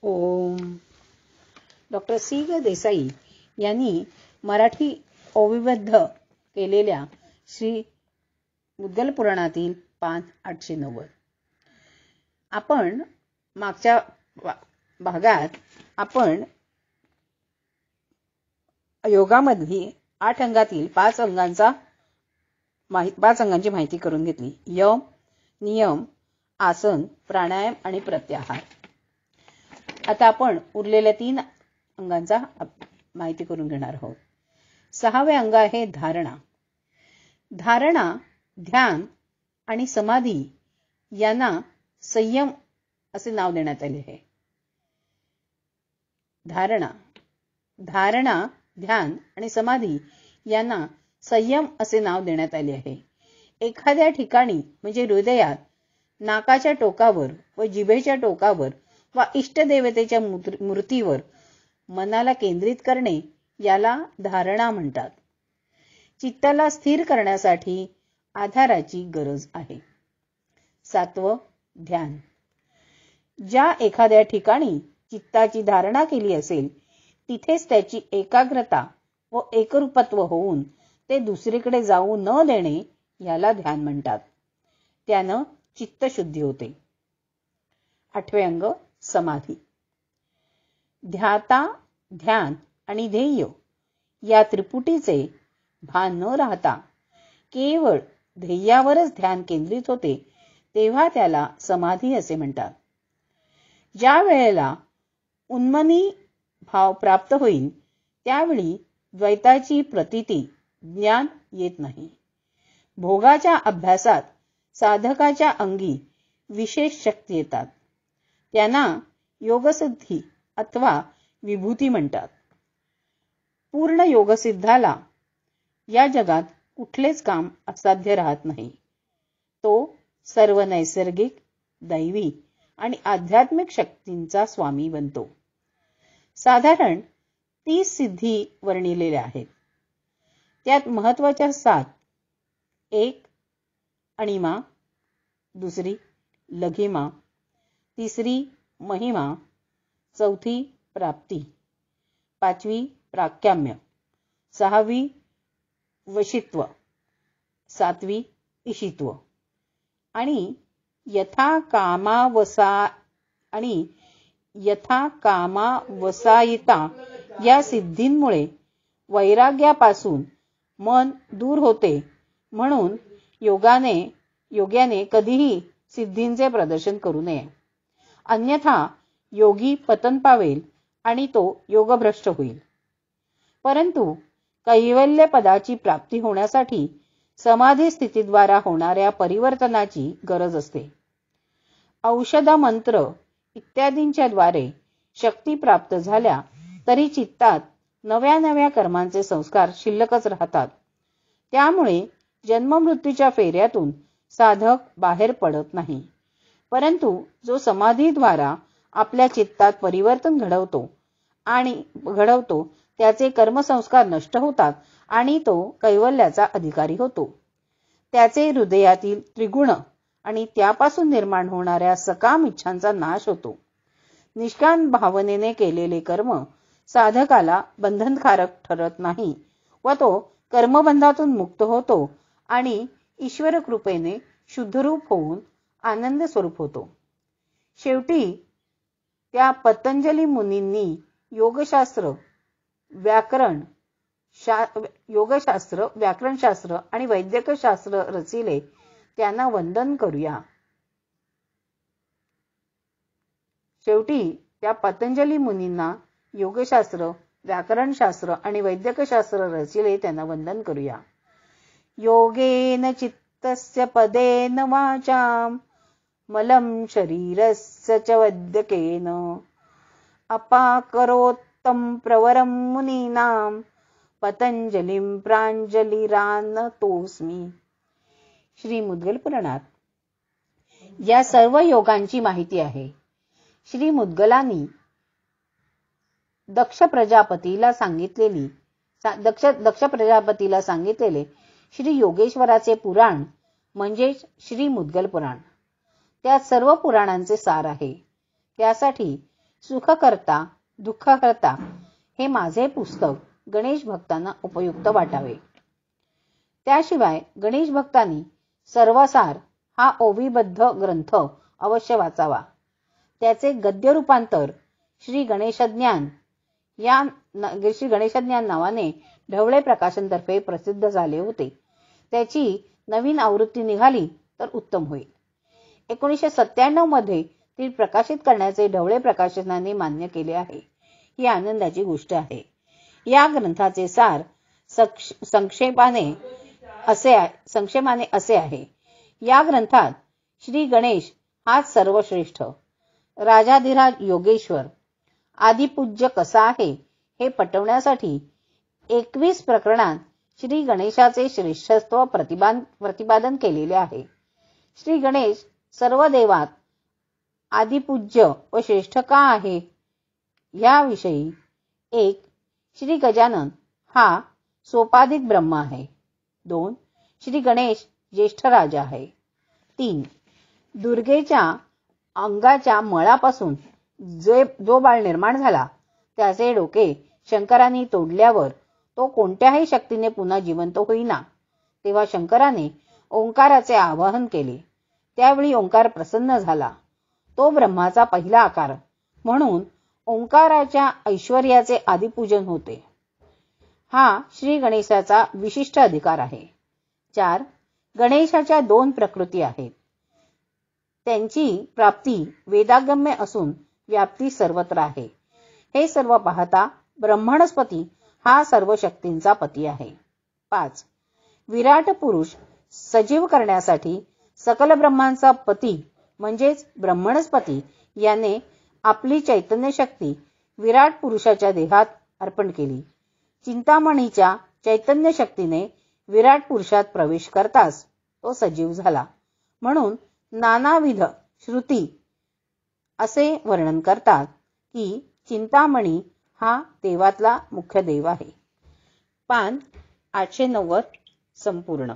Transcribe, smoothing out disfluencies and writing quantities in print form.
ओम. Doctor C ग देसाई यांनी मराठी ओविबद्ध केलेल्या श्री मुद्गल पुराणातील पान 890. आपण मागच्या भागात आपण योगामध्ये 8 अंगातील 5 अंगांची माहिती करून घेतली. यम, नियम, आसन, प्राणायाम आणि प्रत्याहार. आता आपण उरलेल्या 3 अंगांचा माहिती करून घेणार आहोत. 6वे अंग आहे धारणा. धारणा, ध्यान आणि समाधी यांना संयम असे नाव देण्यात आले आहे. धारणा, ध्यान आणि समाधी यांना संयम असे नाव देण्यात आले आहे. एखाद्या ठिकाणी म्हणजे हृदयात, नाकाच्या टोकावर व जिभेच्या टोकावर वा इष्टदेवतेच्या मूर्तीवर मनाला केंद्रित करणे याला धारणा म्हणतात. चित्ताला स्थिर करण्यासाठी आधाराची गरज आहे. 7वं ध्यान. ज्या एखाद्या ठिकाणी चित्ताची धारणा केली असेल तिथेच त्याची एकाग्रता व एकरूपत्व होऊन ते दुसरीकडे जाऊ न देणे याला ध्यान म्हणतात. त्यानं चित्तशुद्धी होते. 8वे अंग समाधी. ध्याता, ध्यान आणि ध्येय या त्रिपुटीचे भान न राहता केवळ ध्येयावरच ध्यान केंद्रित होते तेव्हा त्याला समाधी असे म्हणतात. ज्या वेळेला उन्मनी भाव प्राप्त होईल त्यावेळी द्वैताची प्रतीती ज्ञान येत नाही. भोगाच्या अभ्यासात साधकाच्या अंगी विशेष शक्ती येतात. त्यांना योगसिद्धी अथवा विभूती म्हणतात. पूर्ण योगसिद्धाला या जगात कुठलेच काम असाध्य राहत नाही. तो सर्व नैसर्गिक, दैवी आणि आध्यात्मिक शक्तींचा स्वामी बनतो. साधारण 30 सिद्धी वर्णिलेल्या आहेत. त्यात महत्वाच्या 7. 1. अणिमा, 2. लघिमा, 3. महिमा, 4. प्राप्ती, 5. प्राक्याम्य, 6. वशित्व, 7. इशित्व आणि यथा कामावसायिता या सिद्धींमुळे वैराग्यापासून मन दूर होते. म्हणून योग्याने कधीही सिद्धींचे प्रदर्शन करू नये. अन्यथा योगी पतन पावेल आणि तो योगभ्रष्ट होईल. परंतु कैवल्य पदाची प्राप्ती होण्यासाठी समाधी स्थितीद्वारा होणाऱ्या परिवर्तनाची गरज असते. औषध, मंत्र इत्यादींच्या द्वारे शक्ती प्राप्त झाल्या तरी चित्तात नव्या कर्मांचे संस्कार शिल्लकच राहतात. त्यामुळे जन्ममृत्यूच्या फेऱ्यातून साधक बाहेर पडत नाही. परंतु जो समाधीद्वारा आपल्या चित्तात परिवर्तन घडवतो त्याचे कर्मसंस्कार नष्ट होतात आणि तो कैवल्याचा अधिकारी होतो. त्याचे हृदयातील त्रिगुण आणि त्यापासून निर्माण होणाऱ्या सकाम इच्छांचा नाश होतो. निष्काम भावनेने केलेले कर्म साधकाला बंधनकारक ठरत नाही व तो कर्मबंधातून मुक्त होतो आणि ईश्वर कृपेने शुद्धरूप होऊन आनंद स्वरूप होतो. शेवटी त्या पतंजली मुनींनी योगशास्त्र, व्याकरणशास्त्र आणि वैद्यकशास्त्र रचिले. त्यांना वंदन करूया. शेवटी त्या पतंजली मुनींना योगशास्त्र, व्याकरणशास्त्र आणि वैद्यकशास्त्र रचिले. त्यांना वंदन करूया. योगेन चित्तस्य पदेन वाचाम मलं शरीरस्य च वैद्यकेन अपाकरोत्तम प्रवरं मुनीनां पतंजलिं प्रांजलिरानतोस्मि. श्री मुद्गल पुराणात या सर्व योगांची माहिती आहे. श्री मुद्गलांनी दक्ष प्रजापतीला सांगितलेले श्री योगेश्वराचे पुराण म्हणजे श्री मुद्गल पुराण. त्यात सर्व पुराणांचे सार आहे. त्यासाठी सुखकर्ता दुःखहर्ता हे माझे पुस्तक गणेश भक्तांना उपयुक्त वाटावे. त्याशिवाय गणेश भक्तांनी सर्वसार हा ओवीबद्ध ग्रंथ अवश्य वाचावा. त्याचे गद्य रूपांतर श्री गणेशज्ञान नावाने ढवळे प्रकाशनतर्फे प्रसिद्ध झाले होते. त्याची नवीन आवृत्ती निघाली तर उत्तम होईल. 1997 मध्ये ती प्रकाशित करण्याचे ढवळे प्रकाशनाने मान्य केले आहे. ही आनंदाची गोष्ट आहे. या ग्रंथाचे सार संक्षेपाने असे आहे. या ग्रंथात श्री गणेश हाच सर्वश्रेष्ठ, राजाधिराज योगेश्वर, आदिपूज्य कसा आहे हे पटवण्यासाठी 21 प्रकरणात श्री गणेशाचे श्रेष्ठत्व प्रतिपादन केलेले आहे. श्री गणेश सर्व देवात आदिपूज्य व श्रेष्ठ का आहे याविषयी 1. श्री गजानन हा सोपाधिक ब्रह्म आहे. 2. श्री गणेश ज्येष्ठ राजा आहे. 3. दुर्गेच्या अंगाच्या मळापासून जो बाळ निर्माण झाला त्याचे डोके शंकराने तोडल्यावर तो कोणत्याही शक्तीने पुन्हा जिवंत होईना, तेव्हा शंकराने ओंकाराचे आवाहन केले. त्यावेळी ओंकार प्रसन्न झाला. तो ब्रह्माचा पहिला आकार, म्हणून ओंकाराच्या ऐश्वर्याचे आदिपूजन होते. हा श्री गणेशाचा विशिष्ट अधिकार आहे. 4. गणेशाच्या 2 प्रकृती आहेत. त्यांची प्राप्ती वेदागम्य असून व्याप्ती सर्वत्र आहे. हे सर्व पाहता ब्रह्मणस्पती हा सर्व शक्तींचा पती आहे. 5. विराट पुरुष सजीव करण्यासाठी सकल ब्रह्मांचा पती म्हणजेच ब्रह्मणस्पती याने आपली चैतन्य शक्ती विराट पुरुषाच्या देहात अर्पण केली. चिंतामणीच्या चैतन्य शक्तीने विराट पुरुषात प्रवेश करताच तो सजीव झाला. म्हणून नानाविध श्रुती असे वर्णन करतात की चिंतामणी हा देवातला मुख्य देव आहे. पान 890 संपूर्ण.